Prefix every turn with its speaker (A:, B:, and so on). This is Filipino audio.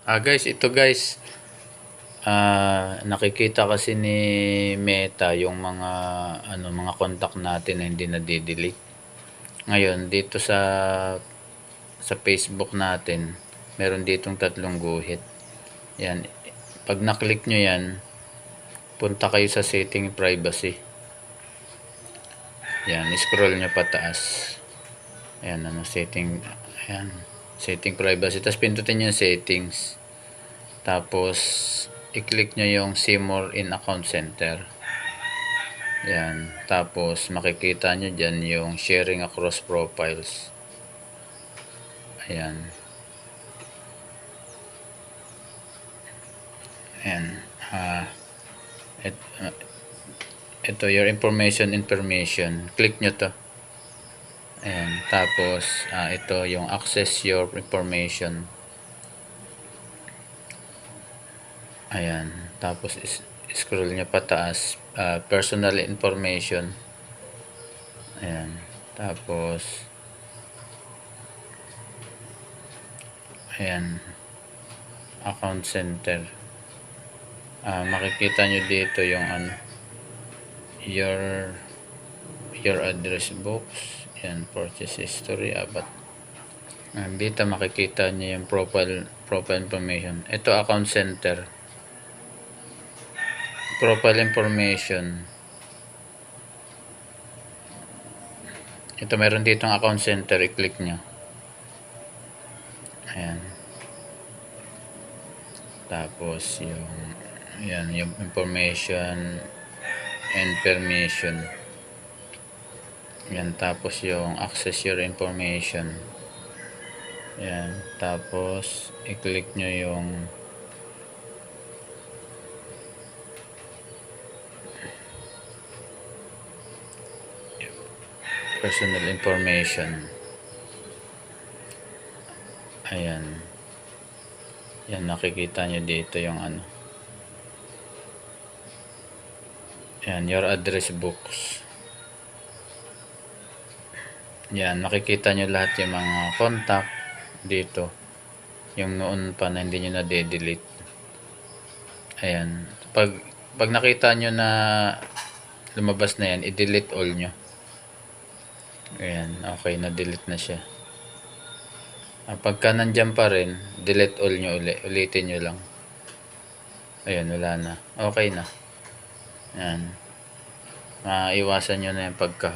A: Guys, ito guys, nakikita kasi ni Meta yung mga contact natin na hindi na-delete. Ngayon, dito sa Facebook natin, meron ditong 3 guhit. Yan. Pag na-click nyo yan, punta kayo sa setting privacy. Yan, scroll nyo pataas. Ayan, setting, ayan, setting privacy. Tapos pindutin nyo yung settings. Tapos, i-click nyo yung see more in account center. Yan. Tapos, makikita nyo dyan yung sharing across profiles. Ayan. Ayan. Ito, your information. Click nyo to. Ayan. Tapos, ito yung access your information. Ayan. Tapos, scroll nyo pataas. Personal information. Ayan. Tapos, ayan. Account center. Makikita nyo dito yung your address box. Ayan. Purchase history. Dito makikita nyo yung profile information. Ito account center. Profile information. Ito meron ditong account center, i-click nyo. Ayan. Tapos yung information and permission. Ayan. Tapos yung access your information. Ayan. Tapos i-click nyo yung personal information. Ayan. Yan, nakikita nyo dito yung Ayan, your address books. Yan, makikita nyo lahat yung mga contact dito. Yung noon pa na hindi nyo na-delete. Ayan. Pag nakita nyo na lumabas na yan, i-delete all nyo. Ayan, okay, na-delete na siya. Pagka nandyan pa rin, delete all nyo ulitin nyo lang. Ayan, wala na. Okay na. Ayan. Maiwasan nyo na yung pagka-hack.